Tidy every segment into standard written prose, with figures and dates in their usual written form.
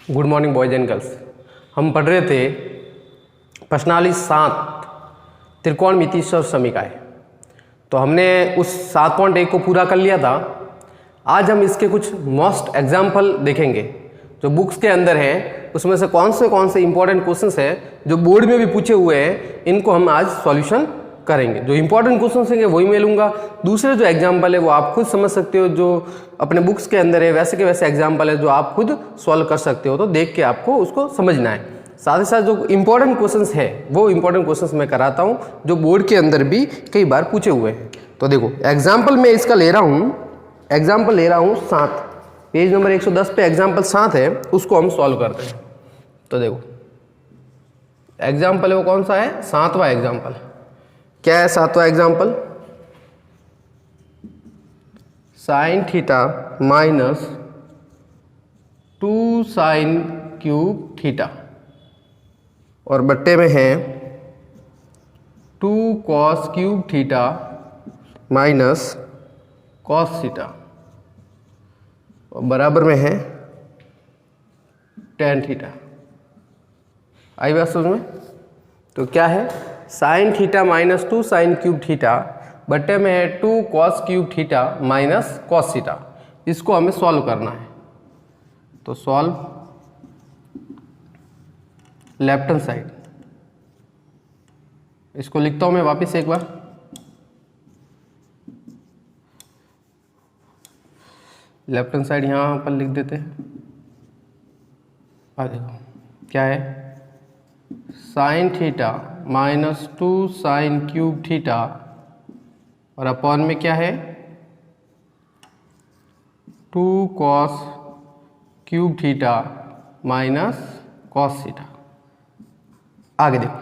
Good morning boys and girls. हम पढ़ रहे थे प्रश्नावली 7 त्रिकोणमितीय समीकाएं। तो हमने उस 7.1 को पूरा कर लिया था। आज हम इसके कुछ मोस्ट एग्जाम्पल देखेंगे जो बुक्स के अंदर हैं। उसमें से कौन से इंपॉर्टेंट क्वेश्चंस हैं जो बोर्ड में भी पूछे हुए हैं, इनको हम आज सॉल्यूशन करेंगे। जो इंपॉर्टेंट क्वेश्चंस हैं वही मैं लूँगा। दूसरे जो एग्जाम्पल है वो आप खुद समझ सकते हो, जो अपने बुक्स के अंदर है वैसे के वैसे एग्जाम्पल है जो आप खुद सॉल्व कर सकते हो। तो देख के आपको उसको समझना है। साथ ही साथ जो इंपॉर्टेंट क्वेश्चंस है वो इंपॉर्टेंट क्वेश्चंस मैं कराता हूँ जो बोर्ड के अंदर भी कई बार पूछे हुए हैं। तो देखो एग्जाम्पल मैं इसका ले रहा हूँ 7, पेज नंबर 110 पे एग्जाम्पल 7 है, उसको हम सॉल्व करते हैं। तो देखो एग्जाम्पल है वो कौन सा है, 7वां एग्जाम्पल। क्या है 7वां example? Sine theta minus 2 sine cube theta और बट्टे में है 2 cos cube theta minus cos theta और बराबर में है tan थीटा। आई बात समझ में? तो क्या है, sine theta minus 2 sine cube theta बट्टे में है 2 cos cube theta minus cos theta. इसको हमें सॉल्व करना है। तो सॉल्व लेफ्ट हैंड साइड। इसको लिखता हूं मैं वापस एक बार। लेफ्ट हैंड साइड यहां पर लिख देते हैं। देखो क्या है, sine theta minus 2 sine cube theta और अपॉन में क्या है 2 cos cube theta minus cos theta. आगे देखो,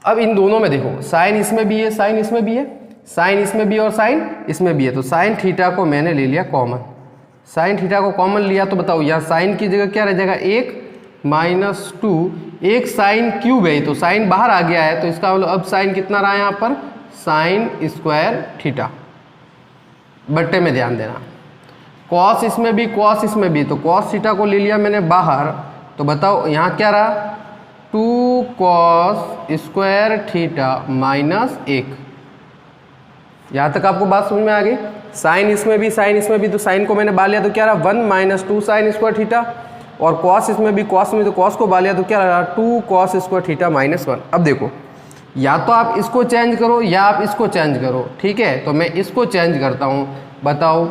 अब इन दोनों में देखो साइन इसमें भी है, साइन इसमें भी है, साइन इसमें भी और साइन इसमें भी है। तो साइन थीटा को मैंने ले लिया कॉमन। साइन थीटा को कॉमन लिया तो बताओ यहाँ साइन की जगह क्या रह जाएगा, 1 माइनस 2, एक साइन क्यूब है तो साइन बाहर आ गया है। तो इसका मतलब अब साइन कितना रहा है यहाँ पर, साइन स्क्वायर थीटा। बट्टे में ध्यान देना, कॉस इसमें भी कॉस इसमें भी, तो कॉस थीटा को ले लिया मैंने बाहर। तो बताओ यहाँ क्या रहा, 2 कॉस स्क्वायर थीटा माइनस 1। यहाँ तक आपको बात समझ में आ गई? साइन इसमें भी साइन इसमें भी, तो साइन को मैंने बाल लिया तो क्या रहा 1 माइनस 2 साइन स्क्वायर थीटा और कॉस इसमें भी कॉस में, तो कॉस को बाल लिया तो क्या रहा 2 कॉस स्क्वायर थीटा माइनस 1। अब देखो या तो आप इसको चेंज करो या आप इसको चेंज करो, ठीक है? तो मैं इसको चेंज करता हूँ। बताओ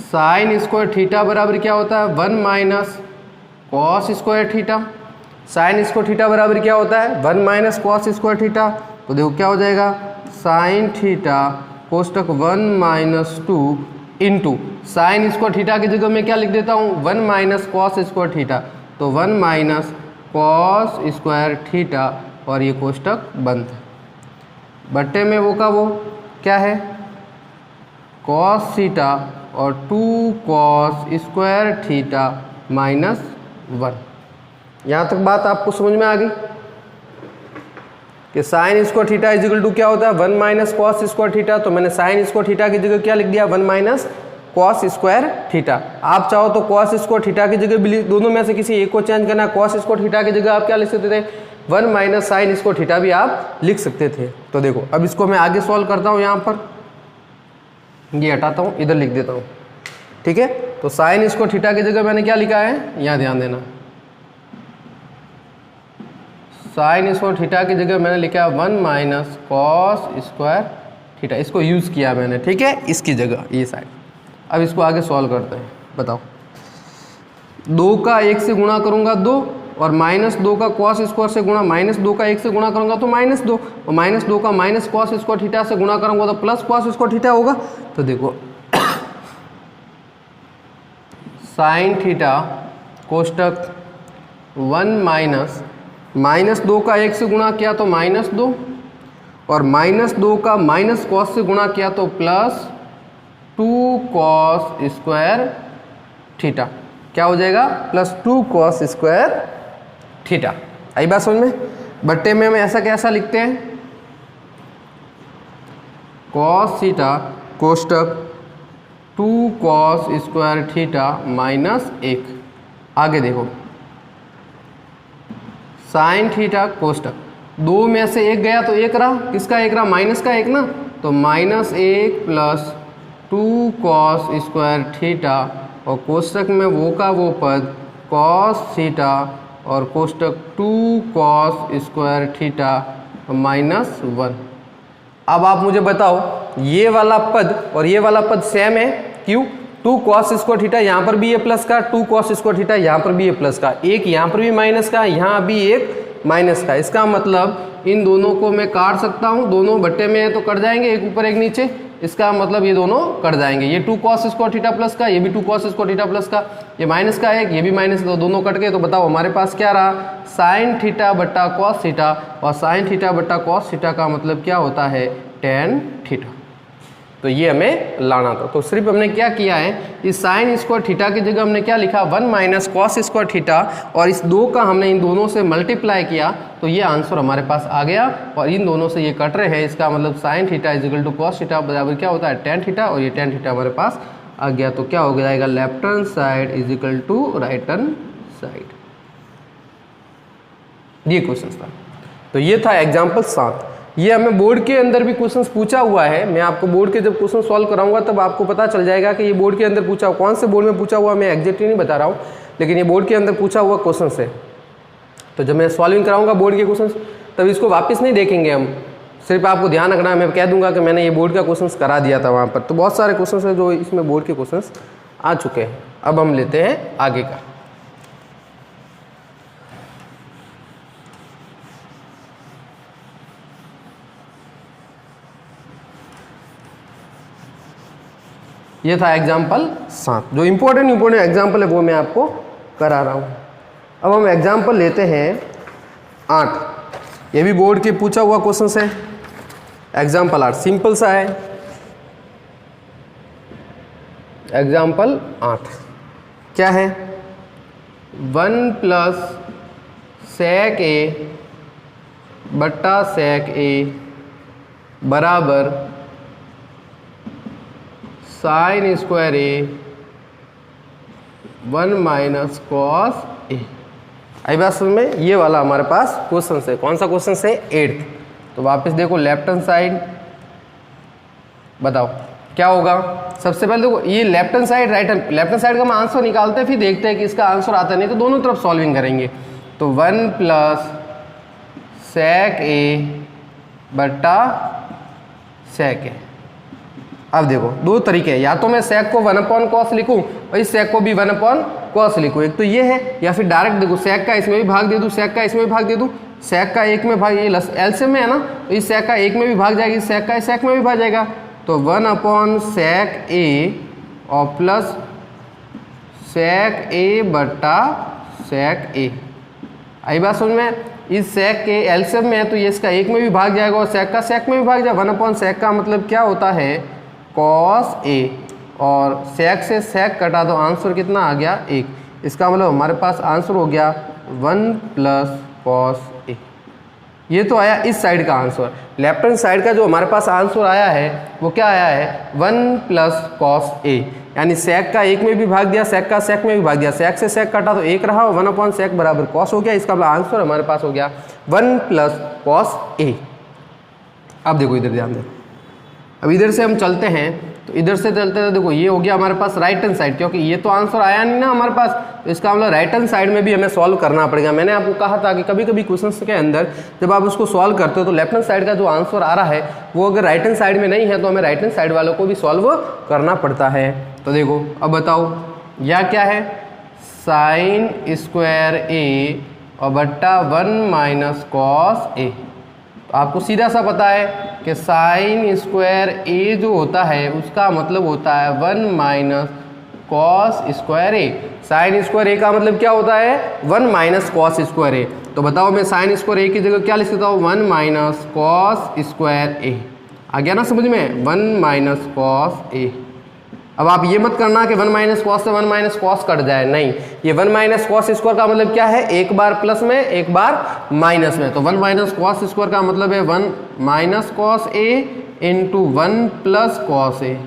साइन स्क्वायर थीटा बराबर क्या होता है, 1 minus cos square theta. Sign square theta बराबर क्या होता है, 1 माइनस कॉस स्क्वायर थीटा। तो देखो क्या हो जाएगा, साइन थीटा कोष्टक 1 minus 2 into sine square theta की जगह मैं क्या लिख देता हूँ, 1 माइनस कॉस स्क्वायर थीटा। तो 1 माइनस कॉस स्क्वायर थीटा और ये कोष्टक बंद। बट्टे में वो का वो क्या है, कॉस थीटा और 2 कॉस स्क्वायर थीटा माइनस 1। यहाँ तक बात आपको समझ में आ गई कि sine square theta is equal to क्या होता है, 1 माइनस कॉस स्क्वायर थीटा। तो मैंने साइन स्क्वायर थीटा की जगह क्या लिख दिया, 1 माइनस कॉस स्क्वायर थीटा। आप चाहो तो कॉस स्क्वायर थीटा की जगह भी, दोनों में से किसी एक को चेंज करना। कॉस स्क्वायर थीटा की जगह आप क्या लिख सकते थे, 1 माइनस साइन स्क्वायर थीटा भी आप लिख सकते थे। तो देखो अब इसको मैं आगे सॉल्व करता हूँ। यहाँ पर ये हटाता हूँ, इधर लिख देता हूँ, ठीक है? तो साइन स्क्वायर थीटा की जगह मैंने क्या लिखा है, यहाँ ध्यान देना, साइन स्क्वायर थीटा की जगह मैंने लिखा है 1 माइनस कॉस स्क्वायर थीटा। इसको यूज़ किया मैंने, ठीक है, इसकी जगह ये साइड। अब इसको आगे सॉल्व करते हैं। बताओ 2 का 1 से गुणा करूँगा 2 और माइनस 2 का कॉस स्क्वायर से गुणा, माइनस 2 का 1 से गुणा करूँगा तो माइनस 2 और माइनस 2 का माइनस कॉस स्क्वायर थीटा से गुणा करूँगा तो प्लस कॉस स्क्वायर थीटा होगा। तो देखो साइन थीटा कोष्टक 1 माइनस 2 का 1 से गुणा किया तो माइनस 2 और माइनस 2 का माइनस कॉस से गुणा किया तो प्लस 2 कॉस स्क्वायर थीटा। क्या हो जाएगा, प्लस 2 कॉस स्क्वायर थीटा। आई बात समझ में? बट्टे में हम ऐसा कैसा लिखते हैं, कॉस थीटा कोष्टक 2 कॉस स्क्वायर थीटा माइनस 1। आगे देखो साइन थीटा कोष्टक, 2 में से 1 गया तो 1 रहा, किसका 1 रहा, माइनस का 1 ना, तो -1 प्लस 2 कॉस स्क्वायर थीटा और कोष्टक में वो का वो पद कॉस थीटा और कोष्टक 2 कॉस स्क्वायर थीटा -1। अब आप मुझे बताओ ये वाला पद और ये वाला पद सेम है, क्यों, 2 कॉस स्क्वायर थीटा यहाँ पर भी है प्लस का, 2 कॉस स्क्वायर थीटा यहाँ पर भी है प्लस का, एक यहाँ पर भी माइनस का, यहाँ भी एक माइनस का। इसका मतलब इन दोनों को मैं काट सकता हूँ, दोनों बट्टे में है तो कट जाएंगे, एक ऊपर एक नीचे, इसका मतलब ये दोनों कट जाएंगे। ये 2 कॉस स्क्वायर थीटा प्लस का, ये भी 2 कॉस स्क्वायर थीटा प्लस का, ये माइनस का एक, ये भी माइनस, तो दोनों कट गए। तो बताओ हमारे पास क्या रहा, साइन थीटा बट्टा कॉस थीटा, और साइन थीटा बट्टा कॉस थीटा का मतलब क्या होता है, टेन थीटा। तो ये हमें लाना था। तो सिर्फ हमने क्या किया है, इस साइन स्क्वायर थीटा की जगह हमने क्या लिखा, 1 माइनस कॉस स्क्वायर थीटा, और इस 2 का हमने इन दोनों से मल्टीप्लाई किया, तो ये आंसर हमारे पास आ गया। और इन दोनों से ये कट रहे हैं, इसका मतलब sine theta is equal to cos theta बराबर क्या होता है, टेन थीटा, और ये टेन थीटा हमारे पास आ गया। तो क्या हो जाएगा, left hand side is equal to right hand side. ये क्वेश्चन था। तो ये था एग्जाम्पल 7। ये हमें बोर्ड के अंदर भी क्वेश्चंस पूछा हुआ है। मैं आपको बोर्ड के जब क्वेश्चन सॉल्व कराऊंगा तब आपको पता चल जाएगा कि ये बोर्ड के अंदर पूछा हुआ, कौन से बोर्ड में पूछा हुआ मैं एग्जैक्टली नहीं बता रहा हूँ, लेकिन ये बोर्ड के अंदर पूछा हुआ क्वेश्चन है। तो जब मैं सॉल्विंग कराऊंगा बोर्ड के क्वेश्चन तब इसको वापस नहीं देखेंगे हम, सिर्फ आपको ध्यान रखना है, मैं कह दूंगा कि मैंने ये बोर्ड का क्वेश्चन करा दिया था वहाँ पर। तो बहुत सारे क्वेश्चन है जो इसमें बोर्ड के क्वेश्चन आ चुके हैं। अब हम लेते हैं आगे का। ये था एग्जाम्पल 7। जो इम्पोर्टेंट एग्जाम्पल है वो मैं आपको करा रहा हूँ। अब हम एग्जाम्पल लेते हैं 8। ये भी बोर्ड के पूछा हुआ क्वेश्चन है। एग्जाम्पल 8 सिंपल सा है। एग्जाम्पल 8 क्या है, 1 प्लस सेक ए बट्टा सेक ए बराबर sine square A 1 minus cos A. आई बात समझ में, ये वाला हमारे पास क्वेश्चन है। कौन सा क्वेश्चन है, 8th। तो वापस देखो लेफ्ट हैंड साइड, बताओ क्या होगा। सबसे पहले देखो ये left hand side right hand, left hand side का हम आंसर निकालते हैं, फिर देखते हैं कि इसका आंसर आता है, नहीं तो दोनों तरफ सॉल्विंग करेंगे। तो 1 प्लस सेक ए बट्टा सेक ए। अब देखो दो तरीके हैं, या तो मैं सेक को 1/cos लिखूं और इस सेक को भी 1/cos लिखूं, एक तो ये है, या फिर डायरेक्ट देखो सेक का इसमें भी भाग दे दूं, सेक का इसमें भी भाग दे दूं, सेक का एक में भाग, ये एलसीएम में है ना, तो इस सेक का एक में भी भाग जाएगी, इस सेक का इस सेक में भी भाग जाएगा। तो 1/sec ए और प्लस sec ए बट्टा sec ए। आई बात समझ में, इस sec के एलसीएम में है तो ये इसका एक में भी भाग जाएगा और sec का sec में भी भाग जाएगा। 1/sec का मतलब क्या होता है, cos a, और sec से sec कटा तो आंसर कितना आ गया, 1। इसका मतलब हमारे पास आंसर हो गया 1 प्लस cos a। ये तो आया इस साइड का आंसर। लेफ्ट हैंड साइड का जो हमारे पास आंसर आया है वो क्या आया है, 1 प्लस cos a, यानी sec का एक में भी भाग दिया, sec का sec में भी भाग दिया, sec से sec कटा तो 1 रहा और 1/sec बराबर cos हो गया। इसका आंसर हमारे पास हो गया 1 प्लस cos a। अब देखो इधर ध्यान दें, अब इधर से हम चलते हैं, तो इधर से चलते हैं, देखो ये हो गया हमारे पास राइट हैंड साइड, क्योंकि ये तो आंसर आया नहीं ना हमारे पास, तो इसका मतलब राइट हैंड साइड में भी हमें सॉल्व करना पड़ेगा। मैंने आपको कहा था कि कभी कभी क्वेश्चंस के अंदर जब आप उसको सॉल्व करते हो तो लेफ्ट हैंड साइड का जो आंसर आ रहा है वो अगर राइट हैंड साइड में नहीं है तो हमें राइट हैंड साइड वालों को भी सॉल्व करना पड़ता है। तो देखो अब बताओ यह क्या है, साइन स्क्वायर ए और बट्टा 1 माइनस कॉस ए। तो आपको सीधा सा पता है कि साइन स्क्वायर ए जो होता है उसका मतलब होता है 1 माइनस कॉस स्क्वायर ए। साइन स्क्वायर ए का मतलब क्या होता है, 1 माइनस कॉस स्क्वायर ए। तो बताओ मैं साइन स्क्वायर ए की जगह क्या लिख सकता हूँ, 1 माइनस कॉस स्क्वायर ए। आ गया ना समझ में, 1 माइनस कॉस ए। अब आप ये मत करना कि 1 माइनस कॉस से 1 माइनस कॉस कट जाए, नहीं, ये 1 माइनस कॉस स्क्वायर का मतलब क्या है, एक बार प्लस में एक बार माइनस में। तो 1 माइनस कॉस स्क्वायर का मतलब है 1 minus cos A into 1 plus cos A.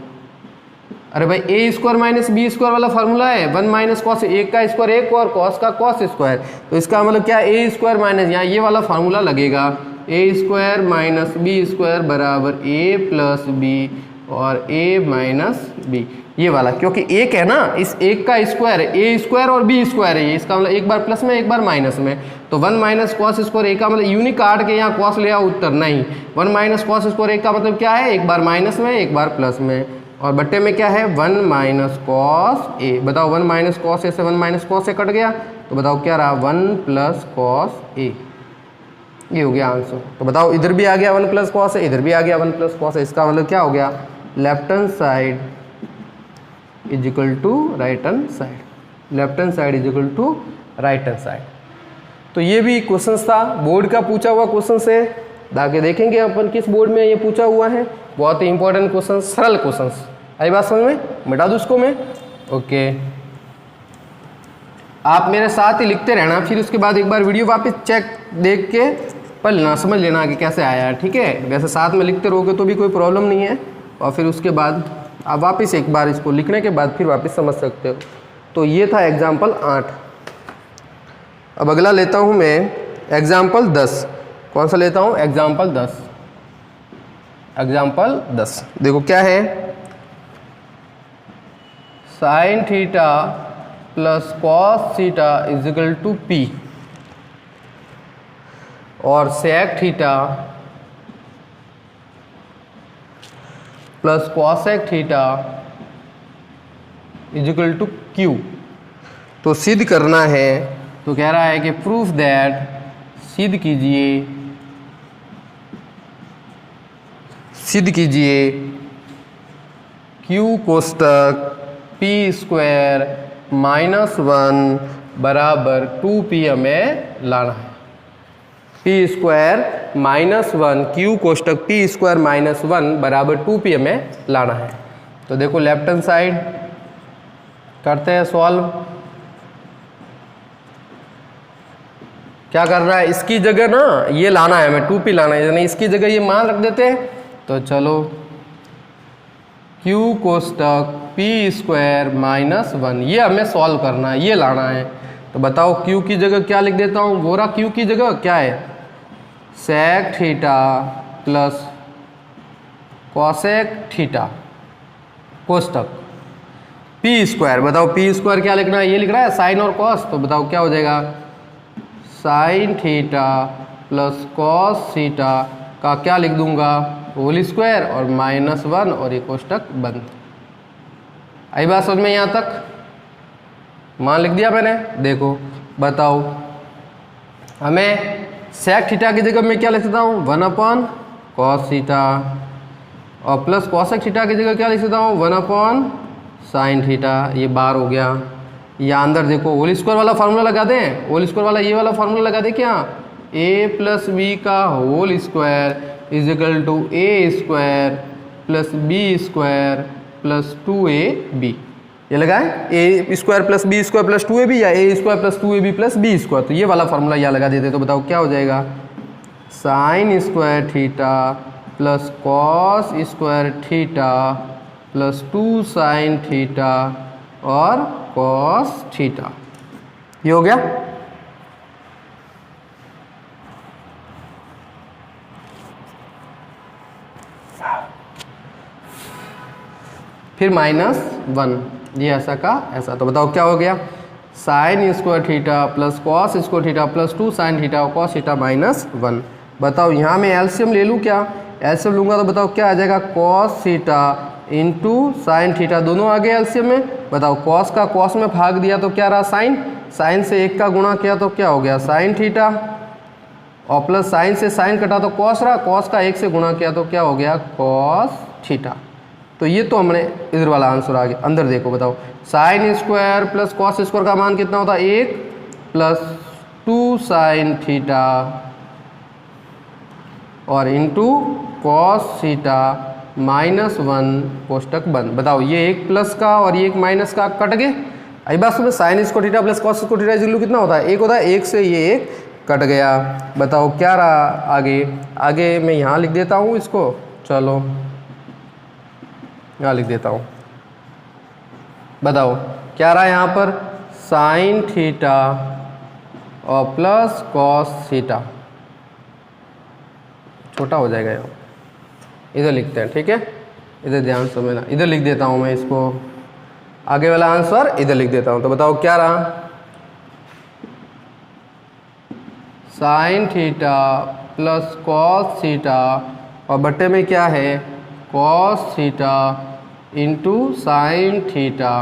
अरे भाई ए स्क्वायर माइनस बी स्क्वायर वाला फार्मूला है, 1 माइनस कॉस, एक का स्क्वायर एक और कॉस का कॉस स्क्वायर, तो इसका मतलब क्या, ए स्क्वायर माइनस, यहाँ ये वाला फार्मूला लगेगा, ए स्क्वायर माइनस बी स्क्वायर बराबर ए प्लस बी और ए माइनस बी, ये वाला, क्योंकि एक है ना, इस एक का स्क्वायर है, ए स्क्वायर और बी स्क्वायर है, इसका मतलब एक बार प्लस में एक बार माइनस में, तो 1 माइनस कॉस स्क्वायर ए का मतलब यूनिक काट के यहाँ कॉस ले आओ उत्तर, नहीं, 1 माइनस कॉस स्क्वायर ए का मतलब क्या है, एक बार माइनस में एक बार प्लस में, और बट्टे में क्या है 1 माइनस कॉस ए, बताओ 1 माइनस कॉस ए से 1 माइनस कॉस ए कट गया, तो बताओ क्या रहा 1 प्लस कॉस ए, ये हो गया आंसर। तो बताओ इधर भी आ गया 1 प्लस कॉस है, इधर भी आ गया 1 प्लस कॉस है, इसका मतलब क्या हो गया, left hand side is equal to right hand side, left hand side is equal to right hand side. तो ये भी क्वेश्चन था, बोर्ड का पूछा हुआ क्वेश्चन से, आगे देखेंगे अपन किस बोर्ड में ये पूछा हुआ है, बहुत ही इंपॉर्टेंट क्वेश्चन, सरल क्वेश्चन। आई बात समझ में, मिटा दूँ उसको मैं, ओके। आप मेरे साथ ही लिखते रहना, फिर उसके बाद एक बार वीडियो वापस चेक देख के पढ़ लेना, समझ लेना कि कैसे आया है, ठीक है। वैसे साथ में लिखते रहोगे तो भी कोई प्रॉब्लम नहीं है, और फिर उसके बाद आप वापस एक बार इसको लिखने के बाद फिर वापस समझ सकते हो। तो ये था एग्जाम्पल 8। अब अगला लेता हूँ मैं एग्जाम्पल 10। कौन सा लेता हूँ, एग्जाम्पल 10। एग्जाम्पल 10 देखो क्या है, sine theta plus cos theta is equal to P, और sec theta plus cosec theta is equal to Q. तो सिद्ध करना है, तो कह रहा है कि प्रूफ दैट, सिद्ध कीजिए, सिद्ध कीजिए क्यू कोष्टक पी स्क्वायर माइनस 1 बराबर 2p हमें लाना है। पी स्क्वायर माइनस 1, क्यू कोष्टक पी स्क्वायर माइनस 1 बराबर 2p हमें लाना है। तो देखो लेफ्ट हैंड साइड करते हैं सॉल्व। क्या कर रहा है, इसकी जगह ना ये लाना है हमें, 2p लाना है, यानी इसकी जगह ये मान रख देते हैं। तो चलो क्यू कोष्टक पी स्क्वायर माइनस 1 ये हमें सॉल्व करना है, ये लाना है। तो बताओ क्यू की जगह क्या लिख देता हूँ, बोरा क्यू की जगह क्या है, sec theta plus cosec theta कोष्टक पी स्क्वायर। बताओ पी स्क्वायर क्या लिखना है, ये लिख रहा है साइन और कॉस, तो बताओ क्या हो जाएगा, sine theta plus cos theta का क्या लिख दूंगा, होल स्क्वायर और माइनस 1 और ये कोष्टक बंद। आई बात समझ में यहाँ तक, मान लिख दिया मैंने। देखो बताओ हमें सेक थीटा की जगह मैं क्या लिख सकता हूँ, 1 अपॉन कॉस थीटा, और प्लस कॉसेक थीटा की जगह क्या लिख सकता हूँ, 1 अपॉन साइन थीटा। ये बार हो गया, या अंदर देखो होल स्क्वायर वाला फार्मूला लगा दें, होल स्क्वायर वाला ये वाला फार्मूला लगा दें क्या, a प्लस बी का whole square is equal to A square plus B square plus 2ab। ये लगाए A square plus B square plus 2ab या A square plus 2ab plus B square, तो ये वाला फार्मूला यहाँ लगा देते। तो बताओ क्या हो जाएगा, sign square theta plus cos square theta plus 2 sine theta और कॉस थीटा। ये हो गया। फिर -1, ये ऐसा का ऐसा। तो बताओ क्या हो गया, sign square theta plus cos square theta plus 2 sine theta और कॉस थीटा -1। बताओ यहाँ मैं एलसीएम ले लूँ क्या, एलसीएम लूँगा तो बताओ क्या आ जाएगा, cos theta into sine theta, दोनों आ गए एलसीएम में। बताओ कॉस का कॉस में भाग दिया तो क्या रहा, साइन, साइन से 1 का गुणा किया तो क्या हो गया, साइन थीटा, और प्लस साइन से साइन कटा तो कॉस रहा, कॉस का 1 से गुणा किया तो क्या हो गया, कॉस थीटा। तो ये तो हमने इधर वाला आंसर आ गया। अंदर देखो बताओ, sine square plus cos square का मान कितना होता है, 1 प्लस 2 साइन थीटा और इंटू कॉस थीटा -1 कोष्टक बंद। बताओ ये एक प्लस का और ये एक माइनस का कट गए। आई बात में sign square theta plus cos square theta equal कितना होता है, 1 होता है, 1 से ये 1 कट गया। बताओ क्या रहा आगे, आगे मैं यहाँ लिख देता हूँ इसको, चलो यहाँ लिख देता हूँ, बताओ क्या रहा यहाँ पर, साइन थीटा और प्लस कॉस थीटा, छोटा हो जाएगा यहाँ, इधर लिखते हैं, ठीक है, इधर ध्यान से समझना, इधर लिख देता हूँ मैं इसको, आगे वाला आंसर इधर लिख देता हूँ। तो बताओ क्या रहा, sign theta plus cos theta और बट्टे में क्या है, cos theta into sine theta,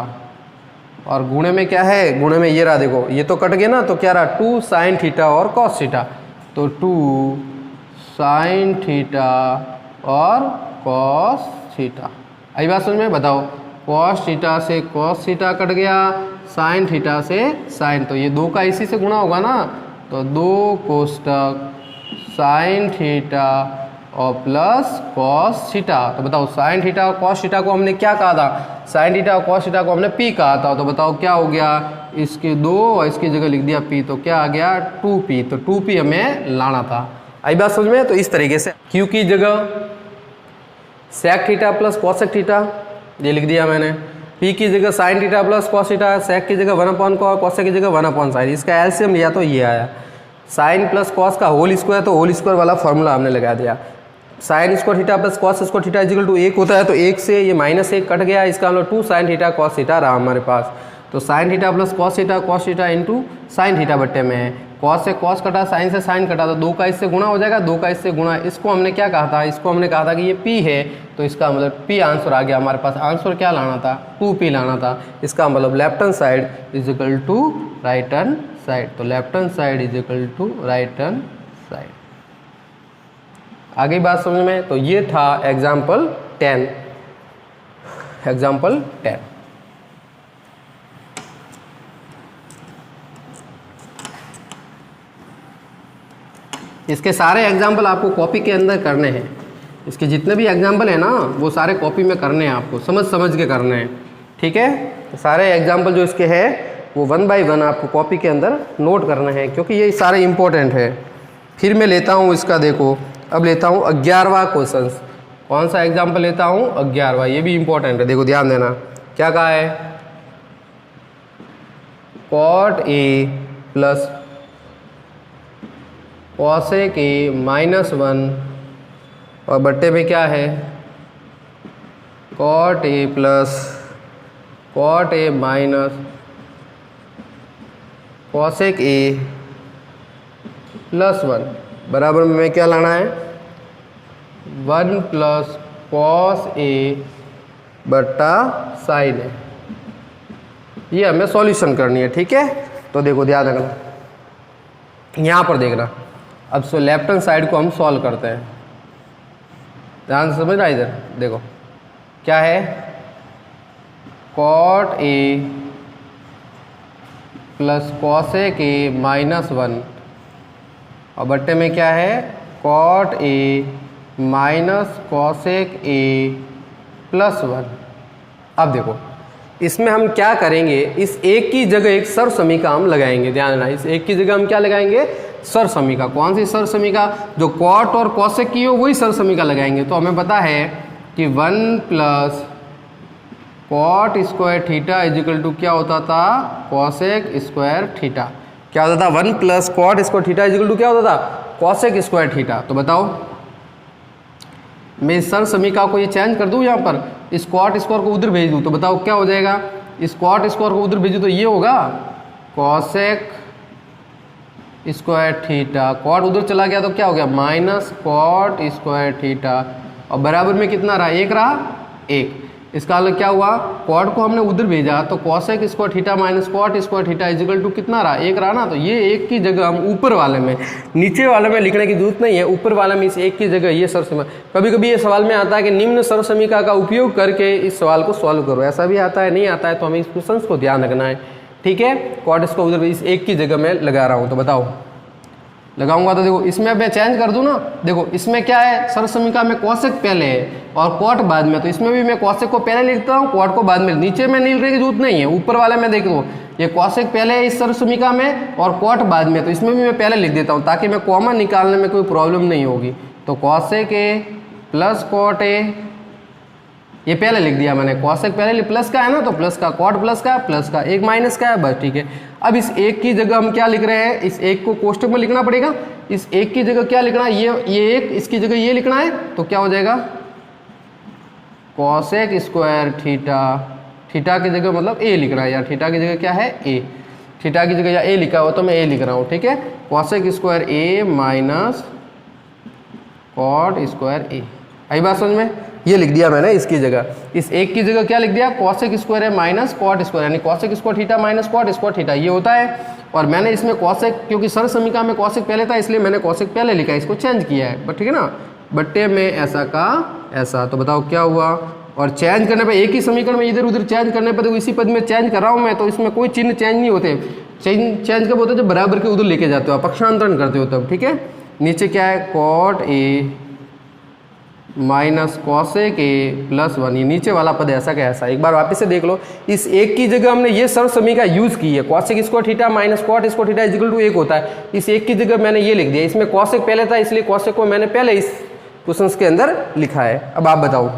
और गुणे में क्या है, गुणे में ये रहा, देखो ये तो कट गया ना, तो क्या रहा 2 साइन थीटा और कॉस थीटा, तो 2 साइन थीटा और कॉस थीटा। आई बात समझ में, बताओ कॉस थीटा से कॉस थीटा कट गया, साइन थीटा से साइन, तो ये 2 का इसी से गुणा होगा ना, तो 2 कोष्टक साइन थीटा और प्लस कॉस थीटा। तो बताओ साइन थीटा और कॉस थीटा को हमने क्या कहा था, साइन थीटा और कॉस थीटा को हमने पी कहा था, तो बताओ क्या हो गया, इसके 2 और इसकी जगह लिख दिया पी, तो क्या आ गया 2p, तो 2p हमें लाना था। आई बात समझ में, तो इस तरीके से q की जगह sec theta plus cosec theta ये लिख दिया मैंने, p की जगह sine theta plus cos theta, sec की जगह 1/cos, कॉसेक की जगह 1/sin, इसका एलसीएम लिया तो ये आया, साइन प्लस कॉस का होल स्क्वायर, तो होल स्क्वायर वाला फॉर्मूला हमने लगा दिया, sine square theta plus cos square theta equal to 1 होता है, तो 1 से ये -1 कट गया, इसका मतलब 2 साइन थीटा कॉस थीटा रहा हमारे पास, तो sign theta plus cos theta into sine theta बट्टे में कॉस से कॉस कटा, साइन से साइन कटा, तो 2 का इससे गुणा हो जाएगा, 2 का इससे गुणा, इसको हमने क्या कहा था, इसको हमने कहा था कि ये p है, तो इसका मतलब p आंसर आ गया हमारे पास, आंसर क्या लाना था 2p लाना था, इसका मतलब left hand side is equal to right hand side, तो left hand side is equal to right hand side. आगे बात समझ में, तो ये था एग्जाम्पल 10, एग्जाम्पल 10। इसके सारे एग्जाम्पल आपको कॉपी के अंदर करने हैं, इसके जितने भी एग्जाम्पल है ना वो सारे कॉपी में करने हैं, आपको समझ समझ के करने हैं, ठीक है। तो सारे एग्जाम्पल जो इसके हैं वो 1 बाय 1 आपको कॉपी के अंदर नोट करने हैं, क्योंकि ये सारे इंपॉर्टेंट है। फिर मैं लेता हूँ इसका, देखो अब लेता हूँ 11वां क्वेश्चन, कौन सा एग्जाम्पल लेता हूँ 11वां, ये भी इंपॉर्टेंट है, देखो ध्यान देना, क्या कहा है, cot a प्लस कॉसेक ए -1 और बट्टे में क्या है, cot a plus cot a minus cosec ए +1 बराबर में क्या लाना है, 1 प्लस कॉस ए बट्टा साइन ए, ये हमें सॉल्यूशन करनी है, ठीक है। तो देखो ध्यान रखना, यहाँ पर देखना, अब सो लेफ्ट हैंड साइड को हम सॉल्व करते हैं, ध्यान से समझना, इधर देखो क्या है, cot a प्लस कॉसेक ए -1 और बट्टे में क्या है, cot a माइनस कॉसेक ए +1। अब देखो इसमें हम क्या करेंगे, इस एक की जगह एक सर समीका हम लगाएंगे, ध्यान देना, इस एक की जगह हम क्या लगाएंगे, सर समीका। कौन सी सर समीका, जो कॉट और कॉसेक की हो वही सर समीका लगाएंगे। तो हमें पता है कि 1 plus cot square theta is equal to क्या होता था, कॉसेक स्क्वायर थीटा, क्या होता था, 1 plus cot square theta is equal to क्या होता था, कॉसेक स्क्वायर थीटा। तो बताओ मैं इस सर समीका को ये चेंज कर दूँ, यहाँ पर इस कॉट स्क्वायर को उधर भेज दूँ, तो बताओ क्या हो जाएगा, इस कॉट स्क्वायर को उधर भेजूँ तो ये होगा कॉसेक स्क्वायर थीटा, कॉट उधर चला गया तो क्या हो गया माइनस कॉट स्क्वायर थीटा, और बराबर में कितना रहा, 1 रहा, 1। इसका मतलब क्या हुआ, कॉट को हमने उधर भेजा तो cosec square theta minus cot square theta is equal to कितना रहा, 1 रहा ना। तो ये 1 की जगह हम ऊपर वाले में, नीचे वाले में लिखने की जरूरत नहीं है, ऊपर वाले में इस 1 की जगह ये सर समीका। कभी कभी ये सवाल में आता है कि निम्न सर समीका का उपयोग करके इस सवाल को सॉल्व करो, ऐसा भी आता है, नहीं आता है तो हमें इस क्वेश्चन को ध्यान रखना है, ठीक है। कॉट इसको उधर इस 1 की जगह मैं लगा रहा हूँ, तो बताओ लगाऊंगा तो देखो इसमें मैं चेंज कर दूं ना, देखो इसमें क्या है, सर समीका में कॉसेक पहले है और कॉट बाद में, तो इसमें भी मैं कॉसेक को पहले लिखता हूँ, कॉट को बाद में। नीचे में नहीं लिखने की जरूरत नहीं है, ऊपर वाले में देखो ये कॉसेक पहले है इस सर समीका में और कॉट बाद में, तो इसमें भी मैं पहले लिख देता हूँ ताकि मैं कॉमन निकालने में कोई प्रॉब्लम नहीं होगी। तो cosec A plus cot A ये पहले लिख दिया मैंने, कॉसेक पहले प्लस का है ना, तो प्लस का, कॉट प्लस का, प्लस का, एक माइनस का है, बस ठीक है। अब इस एक की जगह हम क्या लिख रहे हैं, इस एक को कोष्टक में लिखना पड़ेगा। इस एक की जगह क्या लिखना है, ये एक, इसकी जगह ये लिखना है, तो क्या हो जाएगा कॉसेक स्क्वायर थीटा, थीटा की जगह मतलब ए लिख रहा है यार, थीटा की जगह क्या है ए, थीटा की जगह या ए लिखा हो तो मैं ए लिख रहा हूँ, ठीक है। कॉसेक स्क्वायर ए माइनस कॉट स्क्वायर ए, आई बात समझ में, ये लिख दिया मैंने इसकी जगह। इस एक की जगह क्या लिख दिया, कॉसेक स्क्वायर है माइनस कॉट स्क्वायर, यानी cosec square theta minus cot square theta, ये होता है। और मैंने इसमें कॉसेक, क्योंकि सरल समीकरण में कॉसेक पहले था इसलिए मैंने कॉसेक पहले लिखा है, इसको चेंज किया है, बट ठीक है ना, बट्टे में ऐसा का ऐसा, तो बताओ क्या हुआ। और चेंज करने पर एक ही समीकरण में इधर उधर चेंज करने पर, तो इसी पद में चेंज कर रहा हूँ मैं, तो इसमें कोई चिन्ह चेंज नहीं होते। चेंज कब होता है, जब बराबर के उधर लेके जाते हो आप, पक्षांतरण करते हो तब, ठीक है। नीचे क्या है, cot A minus cosec A plus 1, ये नीचे वाला पद ऐसा का ऐसा। एक बार वापस से देख लो, इस एक की जगह हमने ये सरल समीकरण यूज की है, cosec square theta minus cot square theta equal to 1 होता है। इस एक की जगह मैंने ये लिख दिया, इसमें कॉसेक पहले था इसलिए कॉसेक को मैंने पहले इस क्वेश्चन के अंदर लिखा है। अब आप बताओ,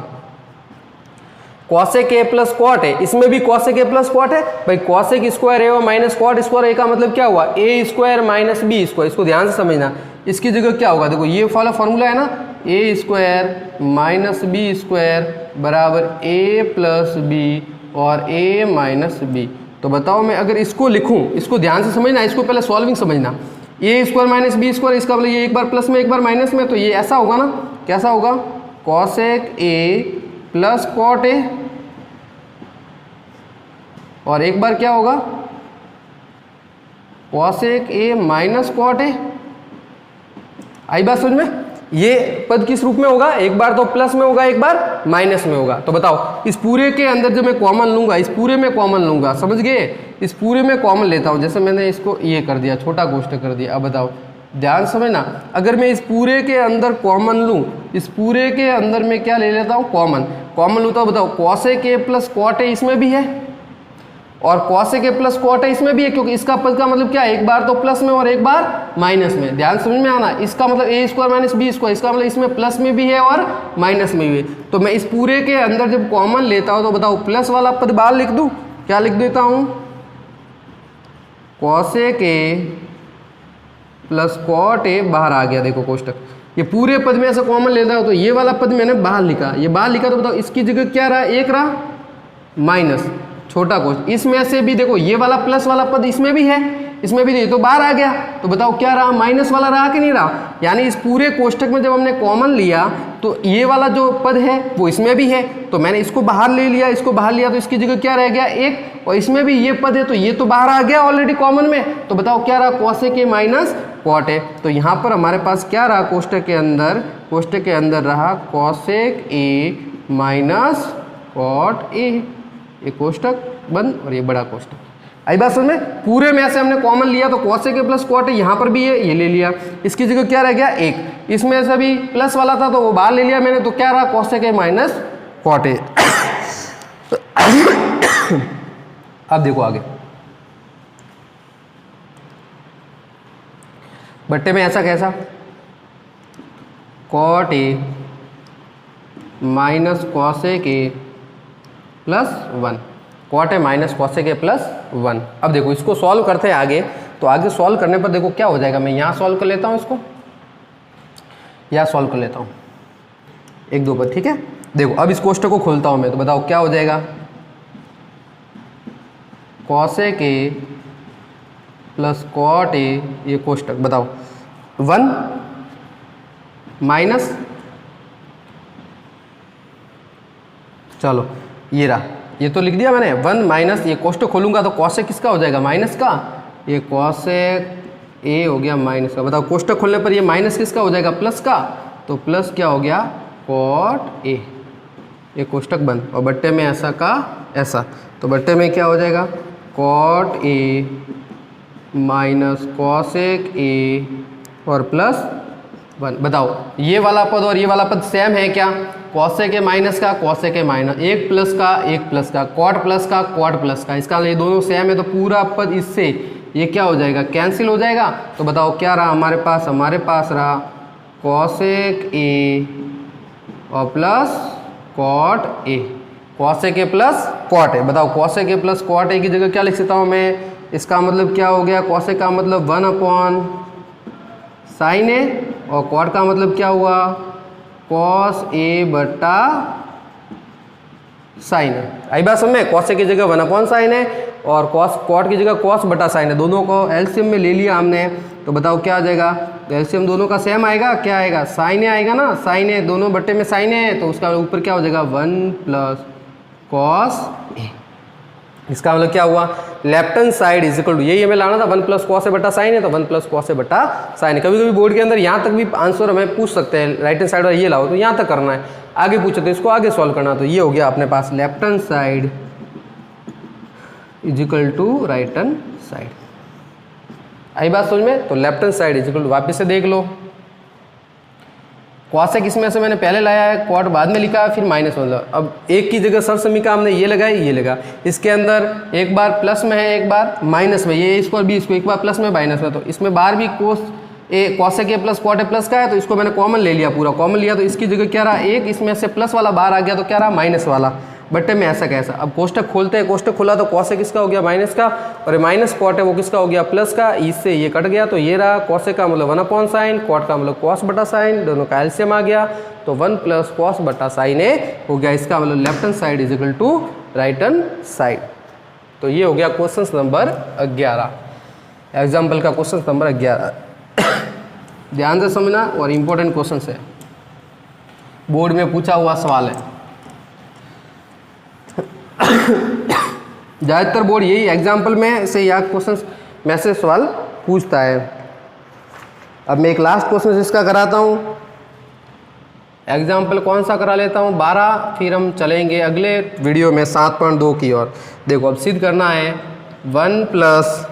कॉसेक ए प्लस कॉट है, इसमें भी कॉसेक ए प्लस कॉट है भाई, कॉसेक स्क्वायर ए और माइनस कॉट स्क्वायर ए का मतलब क्या हुआ, ए स्क्वायर माइनस बी स्क्वायर, इसको ध्यान से समझना। इसकी जगह क्या होगा, देखो ये वाला फॉर्मूला है ना, ए स्क्वायर माइनस बी स्क्वायर बराबर ए प्लस बी और ए माइनस बी। तो बताओ मैं अगर इसको लिखूं, इसको ध्यान से समझना, इसको पहले सॉल्विंग समझना, ए स्क्वायर माइनस बी स्क्वायर, इसका मतलब ये एक बार प्लस में एक बार माइनस में, तो ये ऐसा होगा ना, कैसा होगा, cosec A plus cot A, और एक बार क्या होगा cosec A minus cot A. आई बात समझ में, ये पद किस रूप में होगा, एक बार तो प्लस में होगा एक बार माइनस में होगा। तो बताओ इस पूरे के अंदर जब मैं कॉमन लूंगा, इस पूरे में कॉमन लूंगा, समझ गए, इस पूरे में कॉमन लेता हूं, जैसे मैंने इसको ये कर दिया, छोटा कोष्ठक कर दिया। अब बताओ ध्यान समझना, अगर मैं इस पूरे के अंदर कॉमन लूं, इस पूरे के अंदर मैं क्या ले लेता हूं, कॉमन लूता हूं, बताओ cosec A plus cot A इसमें भी है और कॉसेक ए प्लस कॉट है इसमें भी है, क्योंकि इसका पद का मतलब क्या है, एक बार तो प्लस में और एक बार माइनस में। ध्यान समझ में आना, इसका मतलब ए स्क्वायर माइनस बी स्क्वायर, इसका मतलब इसमें प्लस में भी है और माइनस में भी है। तो मैं इस पूरे के अंदर जब कॉमन लेता हूं तो बताओ प्लस वाला पद बाहर लिख दूं, क्या लिख देता हूं, cosec A plus cot A बाहर आ गया, देखो कोष्टक, ये पूरे पद में ऐसा कॉमन लेता हूं तो ये वाला पद मैंने बाहर लिखा, ये बाहर लिखा, तो बताओ इसकी जगह क्या रहा, एक रहा माइनस छोटा कोष्ठक, इसमें से भी देखो ये वाला प्लस वाला पद इसमें भी है, इसमें भी तो बाहर आ गया, तो बताओ क्या रहा, माइनस वाला रहा कि नहीं रहा। यानी इस पूरे कोष्ठक में जब हमने कॉमन लिया तो ये वाला जो पद है वो इसमें भी है, तो मैंने इसको बाहर ले लिया, इसको बाहर लिया, तो इसकी जगह क्या रह गया एक, और इसमें भी ये पद है तो ये तो बाहर आ गया ऑलरेडी कॉमन में। तो बताओ क्या रहा, cosec A minus cot A. तो यहाँ पर हमारे पास क्या रहा, कोष्ठक के अंदर रहा cosec A minus cot A, ये कोष्ठक बंद और ये बड़ा कोष्ठक। आई बात समझ में, पूरे में ऐसे हमने कॉमन लिया तो cosec A plus cot A, यहाँ पर भी है, ये ले लिया, इसकी जगह क्या रह गया एक, इसमें से भी प्लस वाला था तो वो बाहर ले लिया मैंने, तो क्या रहा, cosec A minus cot A. अब देखो आगे, बट्टे में ऐसा कैसा, cot A minus cosec A plus 1, cot A minus cosec A plus 1। अब देखो इसको सॉल्व करते हैं आगे, तो आगे सॉल्व करने पर देखो क्या हो जाएगा, मैं यहाँ सॉल्व कर लेता हूँ, इसको यहाँ सॉल्व कर लेता हूँ, एक दो पर, ठीक है। देखो अब इस कोष्ठक को खोलता हूँ मैं, तो बताओ क्या हो जाएगा, cosec A plus cot A, ये कोष्ठक, बताओ 1 माइनस, चलो ये रहा, ये तो लिख दिया मैंने 1 माइनस, ये कोष्ठक खोलूंगा तो कॉसेक किसका हो जाएगा, माइनस का, ये कॉसेक ए हो गया माइनस का। बताओ कोष्ठक खोलने पर ये माइनस किसका हो जाएगा, प्लस का, तो प्लस क्या हो गया, कॉट ए, ये कोष्ठक बंद, और बट्टे में ऐसा का ऐसा, तो बट्टे में क्या हो जाएगा, cot A minus cosec A और प्लस 1। बताओ ये वाला पद और ये वाला पद सेम है क्या, कॉसेक ए माइनस का कॉसेक ए माइनस, एक प्लस का कॉट प्लस का कॉट प्लस का, इसका ये दोनों सेम है, तो पूरा पद इससे ये क्या हो जाएगा, कैंसिल हो जाएगा। तो बताओ क्या रहा हमारे पास रहा कॉसेक ए और plus cot A, cosec A plus cot A. बताओ cosec A plus cot A की जगह क्या लिख सकता हूँ मैं? इसका मतलब क्या हो गया? कॉसेक का मतलब 1 अपॉन साइन ए, और कॉट का मतलब क्या हुआ? कॉस ए बटा साइन है। आई बात समझ में? कॉसेक की जगह 1 अपॉन साइन है और कॉस कॉट की जगह कॉस बटा साइन है। दोनों को एलसीएम में ले लिया हमने, तो बताओ क्या आ जाएगा? तो एलसीएम दोनों का सेम आएगा, क्या आएगा? साइन ए आएगा ना, साइन ए दोनों बट्टे में साइन है, तो उसका ऊपर क्या हो जाएगा? 1 प्लस कॉस ए। इसका मतलब क्या हुआ? Left hand side is equal to, यही हमें लाना था, 1 प्लस कॉस ए बटा साइन है, तो 1 प्लस कॉस ए बटा साइन है। कभी कभी बोर्ड के अंदर यहाँ तक भी आंसर हमें पूछ सकते हैं, राइट हैंड साइड और ये लाओ, तो यहाँ तक करना है। आगे पूछे तो इसको आगे सॉल्व करना, तो ये हो गया अपने पास left hand side is equal to right hand side. आई बात समझ में? तो left hand side is equal to, वापिस से देख लो, कॉसेक इसमें से मैंने पहले लाया है, कॉट बाद में लिखा है, फिर माइनस मतलब। अब एक की जगह सर्व समीकरण हमने ये लगाई, ये लगा, इसके अंदर एक बार प्लस में है, एक बार माइनस में, ये इसको भी इसको एक बार प्लस में माइनस में, तो इसमें बार भी cosec A plus cot A plus का है, तो इसको मैंने कॉमन ले लिया, पूरा कॉमन लिया, तो इसकी जगह क्या रहा? एक इसमें से प्लस वाला बार आ गया, तो क्या रहा? माइनस वाला बट्टे में ऐसा कैसा। अब कोष्टक खोलते हैं, कोष्टक खोला तो कॉसेक किसका हो गया? माइनस का, और माइनस कॉट है वो किसका हो गया? प्लस का। इससे ये कट गया, तो ये रहा कॉसेक का मतलब 1 अपॉन साइन, कॉट का मतलब कॉस बटा साइन, दोनों का एलसीएम आ गया, तो 1 प्लस कॉस बटा साइन ए हो गया। इसका मतलब left hand side is equal to right hand side. तो ये हो गया क्वेश्चन नंबर 11, एग्जाम्पल का क्वेश्चन नंबर 11। ध्यान से समझना, और इम्पोर्टेंट क्वेश्चन है, बोर्ड में पूछा हुआ सवाल है। ज़्यादातर बोर्ड यही एग्जाम्पल में से या क्वेश्चन में से सवाल पूछता है। अब मैं एक लास्ट क्वेश्चन इसका कराता हूँ। एग्जाम्पल कौन सा करा लेता हूँ? 12, फिर हम चलेंगे अगले वीडियो में 7.2 की ओर। देखो अब सिद्ध करना है 1 प्लस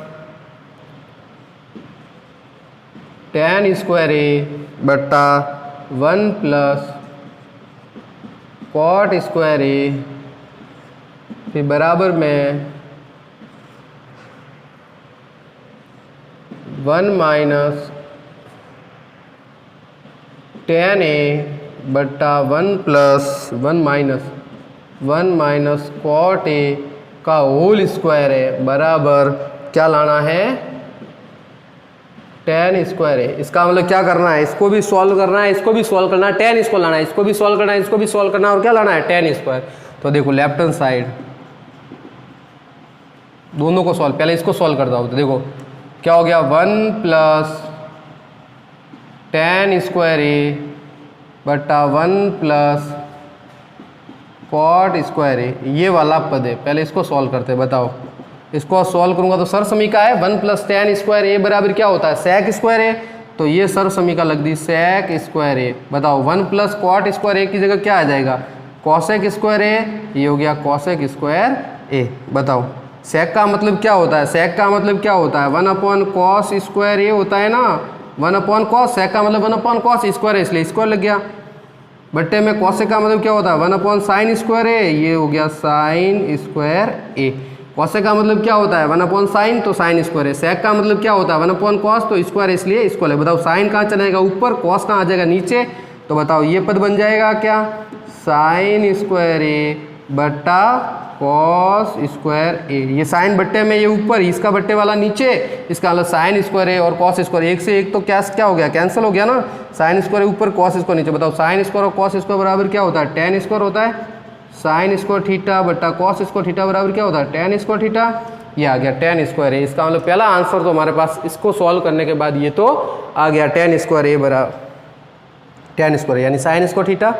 tan स्क्वायर ए बट्टा 1 प्लस कॉट स्क्वायर ए, फिर बराबर में 1 माइनस tan ए बट्टा 1 प्लस 1 माइनस कॉट ए का होल स्क्वायर है, बराबर क्या लाना है? tan स्क्वायर है। इसका मतलब क्या करना है? इसको भी सॉल्व करना है, इसको भी सॉल्व करना है, tan इसको लाना है, इसको भी सॉल्व करना है, इसको भी सॉल्व करना है, और क्या लाना है? tan square. तो देखो लेफ्ट हैंड साइड दोनों को सॉल्व, पहले इसको सॉल्व करता हूँ, तो देखो क्या हो गया? 1 प्लस tan स्क्वायर ए बटा 1 प्लस कॉट स्क्वायर ए, ये वाला पद है। पहले इसको सॉल्व करते हैं, बताओ इसको सॉल्व करूंगा तो सर्व समीकरण है 1 प्लस tan स्क्वायर ए बराबर क्या होता है? सेक स्क्वायर ए, तो ये सर्व समीकरण लग दी सेक स्क्वायर ए। बताओ 1 प्लस कॉट स्क्वायर ए की जगह क्या आ जाएगा? कॉसेक स्क्वायर ए, ये हो गया कॉसेक स्क्वायर ए। बताओ सेक का मतलब क्या होता है? सेक का मतलब क्या होता है? 1 अपॉन कॉस स्क्वायर ए होता है ना, 1 अपॉन कॉस, सेक का मतलब 1 अपॉन कॉस स्क्वायर है, इसलिए स्क्वायर लग गया। बट्टे में कॉसेक का मतलब क्या होता है? 1 अपॉन साइन स्क्वायर ए, ये हो गया साइन स्क्वायर ए। कॉसेक का मतलब क्या होता है? 1 अपॉन साइन, तो साइन स्क्वायर है। सेक का मतलब क्या होता है? 1 अपॉन कॉस, तो स्क्वायर, इसलिए स्क्वायर है। बताओ साइन कहाँ चलेगा? ऊपर, कॉस कहाँ आ जाएगा? नीचे। तो बताओ ये पद बन जाएगा क्या? साइन स्क्वायर ए बट्टा कॉस स्क्वायर ए। ये साइन बट्टे में ये ऊपर, इसका बट्टे वाला नीचे, इसका मतलब साइन स्क्वायर ए और कॉस स्क्वायर, एक से एक तो क्या हो गया? कैंसिल हो गया ना। साइन स्क्वायर ऊपर, कॉस स्क्वायर नीचे। बताओ साइन स्क्वायर और कॉस स्क्वायर बराबर क्या होता है? tan स्क्वायर होता है। साइन स्क्वायर थीटा बट्टा कॉस स्क्वायर थीटा बराबर क्या होता है? tan square theta. ये आ गया tan स्क्वायर ए। इसका मतलब पहला आंसर तो हमारे पास, इसको सॉल्व करने के बाद ये तो आ गया tan स्क्वायर ए बराबर tan स्क्वायर, यानी साइन स्क्वायर थीटा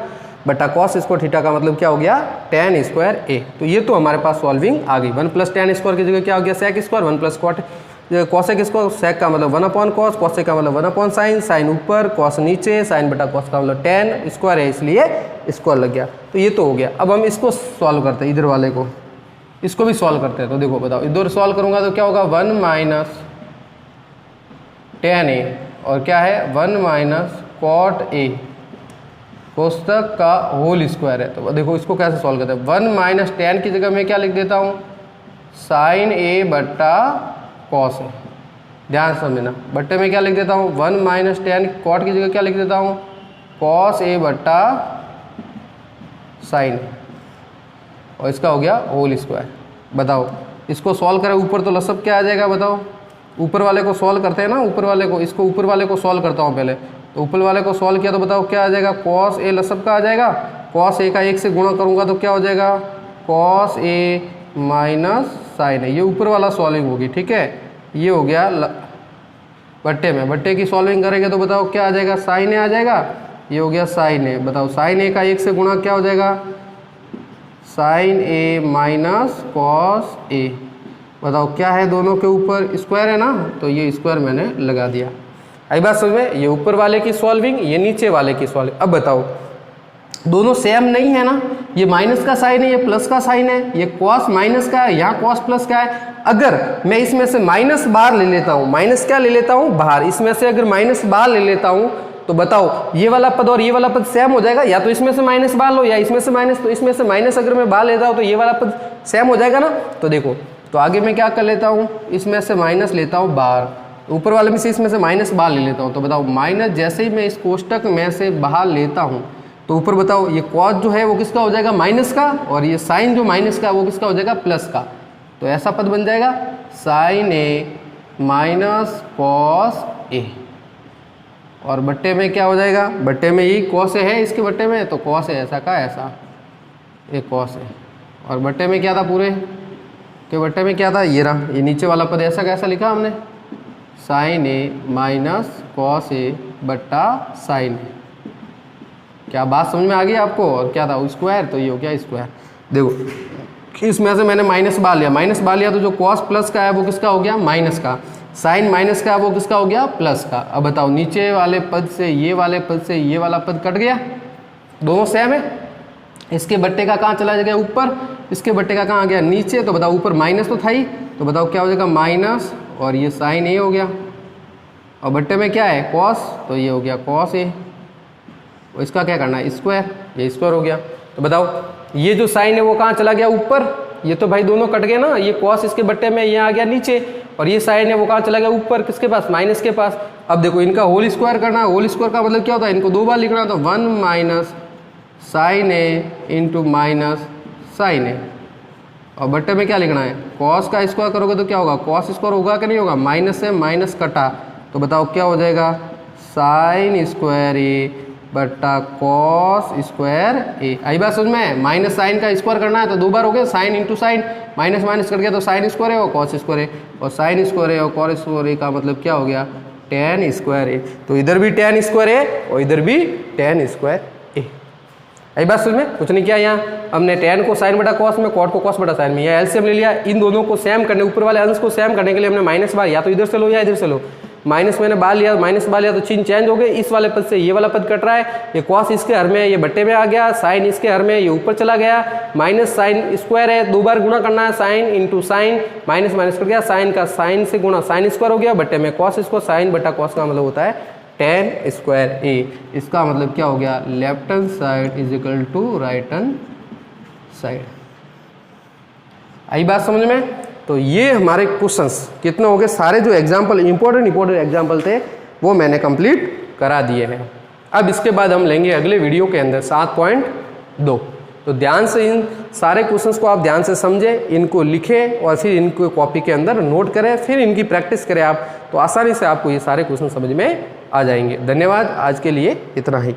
बटा कॉस स्क्वायर थीटा का मतलब क्या हो गया? tan स्क्वायर ए। तो ये तो हमारे पास सॉल्विंग आ गई। 1 प्लस tan स्क्वायर की जगह क्या हो गया? Sec square. 1 plus cot cosec square, sec का मतलब 1 अपॉन कॉस, कॉसेक का मतलब 1 अपॉन साइन, साइन ऊपर, कॉस नीचे, साइन बटा कॉस का मतलब tan स्क्वायर है, इसलिए स्क्वायर लग गया। तो ये तो हो गया। अब हम इसको सॉल्व करते हैं, इधर वाले को, इसको भी सॉल्व करते हैं। तो देखो बताओ, इधर सॉल्व करूँगा तो क्या होगा? 1 माइनस tan ए, और क्या है? 1 माइनस कॉट ए कोष्टक का होल स्क्वायर है। तो देखो इसको कैसे सॉल्व करते हैं? 1 माइनस tan की जगह मैं क्या लिख देता हूँ? साइन ए बट्टा कॉस है। ध्यान से समझना, बट्टे में क्या लिख देता हूँ? 1 माइनस tan, कॉट की जगह क्या लिख देता हूँ? कॉस ए बट्टा साइन ए, और इसका हो गया होल स्क्वायर। बताओ इसको सॉल्व करें, ऊपर तो लसब क्या आ जाएगा बताओ, ऊपर वाले को सॉल्व करते हैं ना, ऊपर वाले को, इसको ऊपर वाले को सॉल्व करता हूँ पहले। तो ऊपर वाले को सॉल्व किया तो बताओ क्या आ जाएगा, कॉस ए लसब का आ जाएगा, कॉस ए का 1 से गुणा करूँगा तो क्या हो जाएगा, कॉस ए माइनस साइन ए, ये ऊपर वाला सॉल्विंग होगी। ठीक है, ये हो गया बट्टे में, बट्टे की सॉल्विंग करेंगे तो बताओ क्या आ जाएगा, साइन ए आ जाएगा, ये हो गया साइन ए। बताओ साइन ए का 1 से गुणा क्या हो जाएगा, sign A minus cos A. बताओ क्या है, दोनों के ऊपर स्क्वायर है ना, तो ये स्क्वायर मैंने लगा दिया। आई बात समझ में, ये ऊपर वाले की सॉल्विंग, ये नीचे वाले की सॉल्विंग। अब बताओ दोनों सेम नहीं है ना, ये माइनस का साइन है, ये प्लस का साइन है, ये कॉस माइनस का है, यहाँ कॉस प्लस का है। अगर मैं इसमें से माइनस बाहर ले लेता हूँ, माइनस क्या ले लेता हूँ, बाहर, इसमें से अगर माइनस बाहर ले लेता हूँ तो बताओ ये वाला पद और ये वाला पद सेम हो जाएगा, या तो इसमें से माइनस बाहर लो या इसमें से माइनस, तो इसमें से माइनस अगर मैं बाहर लेता हूँ तो ये वाला पद सेम हो जाएगा ना। तो देखो, तो आगे मैं क्या कर लेता हूँ, इसमें से माइनस लेता हूँ बाहर, ऊपर वाले में से इसमें से माइनस बाहर ले लेता हूँ। तो बताओ माइनस जैसे ही मैं इस कोष्टक में से बाहर लेता हूँ तो ऊपर बताओ ये कॉस जो है वो किसका हो जाएगा, माइनस का, और ये साइन जो माइनस का वो किसका हो जाएगा, प्लस का। तो ऐसा पद बन जाएगा sign A minus cos A, और बट्टे में क्या हो जाएगा, बट्टे में ये कॉस ए है, इसके बट्टे में तो कॉस ए ऐसा का ऐसा, ये कॉस ए, और बट्टे में क्या था, पूरे के बट्टे में क्या था, ये रहा, ये नीचे वाला पद ऐसा कैसा लिखा हमने, sign A minus cos A बट्टा साइन ए। क्या बात समझ में आ गई आपको, और क्या था स्क्वायर, तो ये हो गया स्क्वायर। देखो इसमें से मैंने माइनस बाहर लिया, माइनस बाहर लिया तो जो कॉस प्लस का है वो किसका हो गया, माइनस का, साइन माइनस का है वो किसका हो गया, प्लस का। अब बताओ नीचे वाले पद से ये वाले पद से ये वाला पद कट गया, दोनों सेम है, इसके बट्टे का कहाँ चला गया, ऊपर, इसके बट्टे का कहाँ आ गया, नीचे। तो बताओ ऊपर माइनस तो था ही, तो बताओ क्या हो जाएगा, माइनस, और ये साइन ए हो गया, और बट्टे में क्या है, कॉस, तो ये हो गया कॉस ए, और इसका क्या करना है, स्क्वायर, ये स्क्वायर हो गया। तो बताओ ये जो साइन है वो कहाँ चला गया, ऊपर, ये तो भाई दोनों कट गए ना, ये कॉस इसके बट्टे में ये आ गया नीचे, और ये साइन है वो कहाँ चला गया, ऊपर, किसके पास, माइनस के पास। अब देखो इनका होल स्क्वायर करना है, होल स्क्वायर का मतलब क्या होता है, इनको 2 बार लिखना, तो 1 माइनस साइन ए इंटू माइनस साइन ए, और बट्टे में क्या लिखना है, कॉस का स्क्वायर करोगे तो क्या होगा, कॉस स्क्वायर होगा कि नहीं होगा, माइनस से माइनस कटा, तो बताओ क्या हो जाएगा, साइन स्क्वायर ए बट्टा कॉस स्क्वायर ए। आई बात समझ में, माइनस साइन का स्क्वायर करना है तो 2 बार हो गया, sine into sine, minus minus cut गया तो साइन स्क्वायर है और कॉस स्क्वायर है, और साइन स्क्वायर है और कॉस स्क्वायर ए का मतलब क्या हो गया, टेन स्क्वायर ए। तो इधर भी टेन स्क्वायर ए और इधर भी टेन स्क्वायर ए। आई बात समझ में, कुछ नहीं किया, यहाँ हमने टेन को साइन बटा कॉस में, कॉट को कॉस बटा साइन में, यह एलसीएम ले लिया। इन दोनों को सेम करने, ऊपर वाले अंश को सेम करने के लिए हमने माइनस बार, या तो इधर से लो या इधर से लो, माइनस मैंने बार लिया, माइनस बार लिया तो चिन्ह चेंज हो गए, इस वाले पद से ये वाला पद कट रहा है, ये कॉस इसके हर में, ये बट्टे में आ गया, साइन इसके हर में, ये ऊपर चला गया, माइनस साइन स्क्वायर है, 2 बार गुणा करना है, sine into sine, minus minus cut गया, साइन का साइन से गुणा साइन स्क्वायर हो गया, बट्टे में कॉस स्क्वायर, साइन बटा कॉस का मतलब होता है टेन स्क्वायर ए। इसका मतलब क्या हो गया, left hand side is equal to right hand side. आई बात समझ में। तो ये हमारे क्वेश्चंस कितने हो गए, सारे जो एग्जाम्पल इंपॉर्टेंट एग्जाम्पल थे वो मैंने कंप्लीट करा दिए हैं। अब इसके बाद हम लेंगे अगले वीडियो के अंदर 7.2। तो ध्यान से इन सारे क्वेश्चंस को आप ध्यान से समझें, इनको लिखें और फिर इनको कॉपी के अंदर नोट करें, फिर इनकी प्रैक्टिस करें आप, तो आसानी से आपको ये सारे क्वेश्चन समझ में आ जाएंगे। धन्यवाद, आज के लिए इतना ही।